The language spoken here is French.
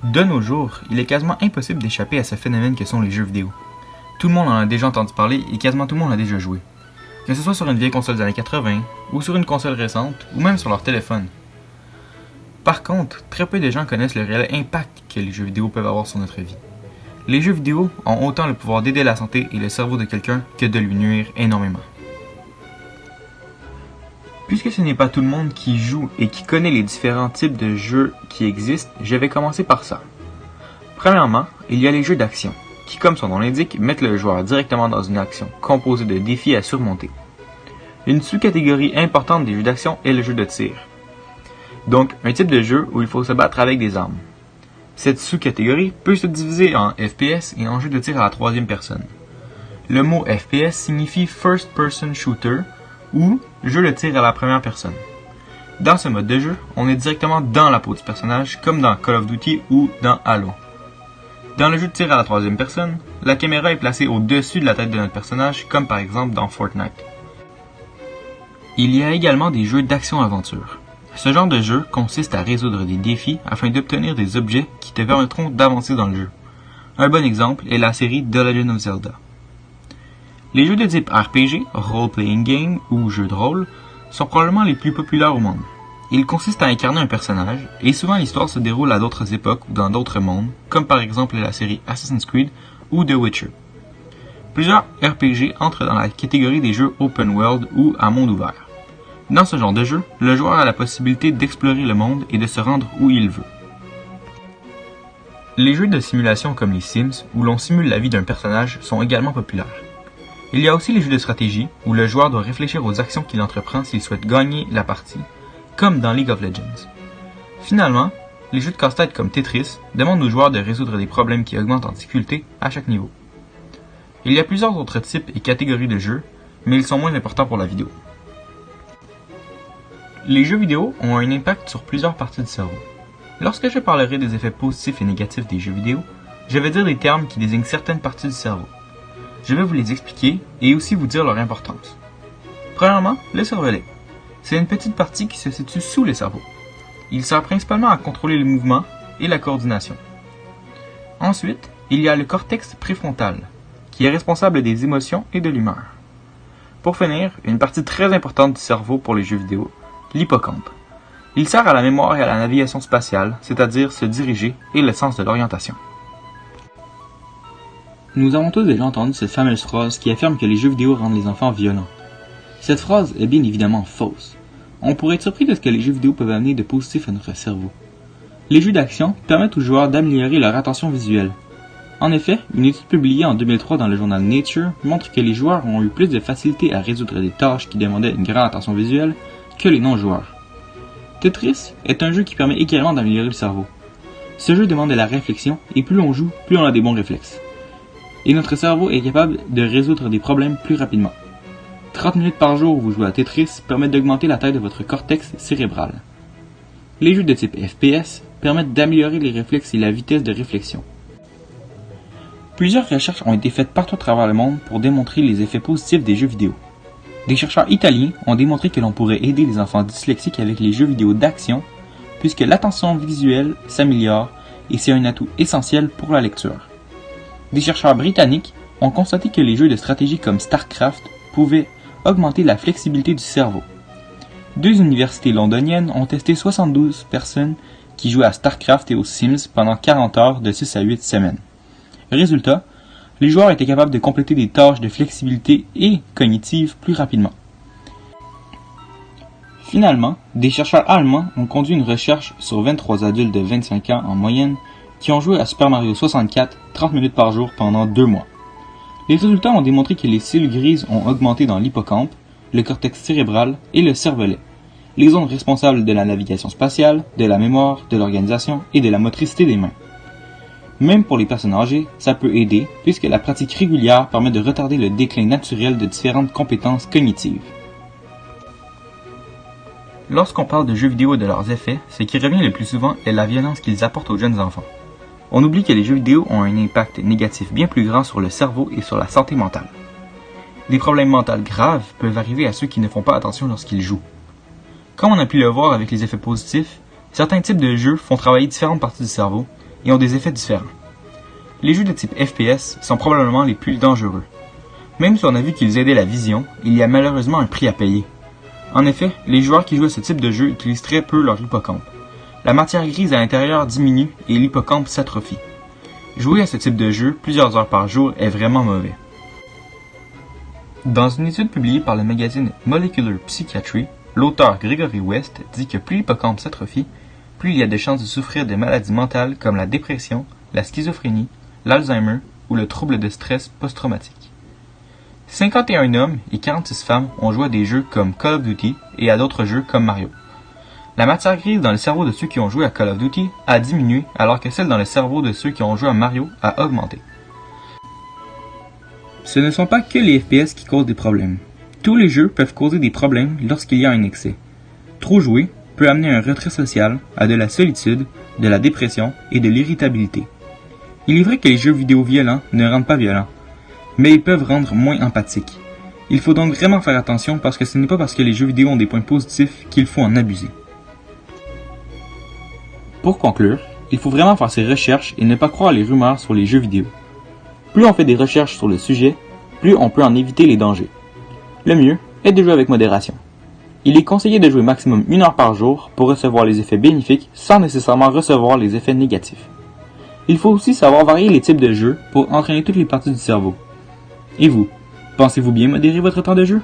De nos jours, il est quasiment impossible d'échapper à ce phénomène que sont les jeux vidéo. Tout le monde en a déjà entendu parler et quasiment tout le monde a déjà joué. Que ce soit sur une vieille console des années 80, ou sur une console récente, ou même sur leur téléphone. Par contre, très peu de gens connaissent le réel impact que les jeux vidéo peuvent avoir sur notre vie. Les jeux vidéo ont autant le pouvoir d'aider la santé et le cerveau de quelqu'un que de lui nuire énormément. Puisque ce n'est pas tout le monde qui joue et qui connaît les différents types de jeux qui existent, je vais commencer par ça. Premièrement, il y a les jeux d'action, qui comme son nom l'indique, mettent le joueur directement dans une action composée de défis à surmonter. Une sous-catégorie importante des jeux d'action est le jeu de tir. Donc, un type de jeu où il faut se battre avec des armes. Cette sous-catégorie peut se diviser en FPS et en jeu de tir à la troisième personne. Le mot FPS signifie First Person Shooter ou jeu de tir à la première personne. Dans ce mode de jeu, on est directement dans la peau du personnage, comme dans Call of Duty ou dans Halo. Dans le jeu de tir à la troisième personne, la caméra est placée au-dessus de la tête de notre personnage, comme par exemple dans Fortnite. Il y a également des jeux d'action-aventure. Ce genre de jeu consiste à résoudre des défis afin d'obtenir des objets qui te permettront d'avancer dans le jeu. Un bon exemple est la série The Legend of Zelda. Les jeux de type RPG, Role Playing Game ou jeux de rôle, sont probablement les plus populaires au monde. Ils consistent à incarner un personnage, et souvent l'histoire se déroule à d'autres époques ou dans d'autres mondes, comme par exemple la série Assassin's Creed ou The Witcher. Plusieurs RPG entrent dans la catégorie des jeux open world ou à monde ouvert. Dans ce genre de jeu, le joueur a la possibilité d'explorer le monde et de se rendre où il veut. Les jeux de simulation comme les Sims, où l'on simule la vie d'un personnage, sont également populaires. Il y a aussi les jeux de stratégie, où le joueur doit réfléchir aux actions qu'il entreprend s'il souhaite gagner la partie, comme dans League of Legends. Finalement, les jeux de casse-tête comme Tetris demandent aux joueurs de résoudre des problèmes qui augmentent en difficulté à chaque niveau. Il y a plusieurs autres types et catégories de jeux, mais ils sont moins importants pour la vidéo. Les jeux vidéo ont un impact sur plusieurs parties du cerveau. Lorsque je parlerai des effets positifs et négatifs des jeux vidéo, je vais dire des termes qui désignent certaines parties du cerveau. Je vais vous les expliquer et aussi vous dire leur importance. Premièrement, le cervelet. C'est une petite partie qui se situe sous le cerveau. Il sert principalement à contrôler le mouvement et la coordination. Ensuite, il y a le cortex préfrontal, qui est responsable des émotions et de l'humeur. Pour finir, une partie très importante du cerveau pour les jeux vidéo, l'hippocampe. Il sert à la mémoire et à la navigation spatiale, c'est-à-dire se diriger et le sens de l'orientation. Nous avons tous déjà entendu cette fameuse phrase qui affirme que les jeux vidéo rendent les enfants violents. Cette phrase est bien évidemment fausse. On pourrait être surpris de ce que les jeux vidéo peuvent amener de positif à notre cerveau. Les jeux d'action permettent aux joueurs d'améliorer leur attention visuelle. En effet, une étude publiée en 2003 dans le journal Nature montre que les joueurs ont eu plus de facilité à résoudre des tâches qui demandaient une grande attention visuelle que les non-joueurs. Tetris est un jeu qui permet également d'améliorer le cerveau. Ce jeu demande de la réflexion et plus on joue, plus on a des bons réflexes. Et notre cerveau est capable de résoudre des problèmes plus rapidement. 30 minutes par jour où vous jouez à Tetris permettent d'augmenter la taille de votre cortex cérébral. Les jeux de type FPS permettent d'améliorer les réflexes et la vitesse de réflexion. Plusieurs recherches ont été faites partout à travers le monde pour démontrer les effets positifs des jeux vidéo. Des chercheurs italiens ont démontré que l'on pourrait aider les enfants dyslexiques avec les jeux vidéo d'action, puisque l'attention visuelle s'améliore et c'est un atout essentiel pour la lecture. Des chercheurs britanniques ont constaté que les jeux de stratégie comme StarCraft pouvaient augmenter la flexibilité du cerveau. Deux universités londoniennes ont testé 72 personnes qui jouaient à StarCraft et aux Sims pendant 40 heures de 6 à 8 semaines. Résultat, les joueurs étaient capables de compléter des tâches de flexibilité et cognitive plus rapidement. Finalement, des chercheurs allemands ont conduit une recherche sur 23 adultes de 25 ans en moyenne qui ont joué à Super Mario 64 30 minutes par jour pendant 2 mois. Les résultats ont démontré que les cellules grises ont augmenté dans l'hippocampe, le cortex cérébral et le cervelet, les zones responsables de la navigation spatiale, de la mémoire, de l'organisation et de la motricité des mains. Même pour les personnes âgées, ça peut aider puisque la pratique régulière permet de retarder le déclin naturel de différentes compétences cognitives. Lorsqu'on parle de jeux vidéo et de leurs effets, ce qui revient le plus souvent est la violence qu'ils apportent aux jeunes enfants. On oublie que les jeux vidéo ont un impact négatif bien plus grand sur le cerveau et sur la santé mentale. Des problèmes mentaux graves peuvent arriver à ceux qui ne font pas attention lorsqu'ils jouent. Comme on a pu le voir avec les effets positifs, certains types de jeux font travailler différentes parties du cerveau, et ont des effets différents. Les jeux de type FPS sont probablement les plus dangereux. Même si on a vu qu'ils aidaient la vision, il y a malheureusement un prix à payer. En effet, les joueurs qui jouent à ce type de jeu utilisent très peu leur hippocampe. La matière grise à l'intérieur diminue et l'hippocampe s'atrophie. Jouer à ce type de jeu plusieurs heures par jour est vraiment mauvais. Dans une étude publiée par le magazine Molecular Psychiatry, l'auteur Gregory West dit que plus l'hippocampe s'atrophie, plus il y a de chances de souffrir de maladies mentales comme la dépression, la schizophrénie, l'Alzheimer ou le trouble de stress post-traumatique. 51 hommes et 46 femmes ont joué à des jeux comme Call of Duty et à d'autres jeux comme Mario. La matière grise dans le cerveau de ceux qui ont joué à Call of Duty a diminué alors que celle dans le cerveau de ceux qui ont joué à Mario a augmenté. Ce ne sont pas que les FPS qui causent des problèmes. Tous les jeux peuvent causer des problèmes lorsqu'il y a un excès. Trop jouer peut amener à un retrait social, à de la solitude, de la dépression et de l'irritabilité. Il est vrai que les jeux vidéo violents ne rendent pas violents, mais ils peuvent rendre moins empathiques. Il faut donc vraiment faire attention parce que ce n'est pas parce que les jeux vidéo ont des points positifs qu'il faut en abuser. Pour conclure, il faut vraiment faire ses recherches et ne pas croire les rumeurs sur les jeux vidéo. Plus on fait des recherches sur le sujet, plus on peut en éviter les dangers. Le mieux est de jouer avec modération. Il est conseillé de jouer maximum 1 heure par jour pour recevoir les effets bénéfiques sans nécessairement recevoir les effets négatifs. Il faut aussi savoir varier les types de jeux pour entraîner toutes les parties du cerveau. Et vous, pensez-vous bien modérer votre temps de jeu?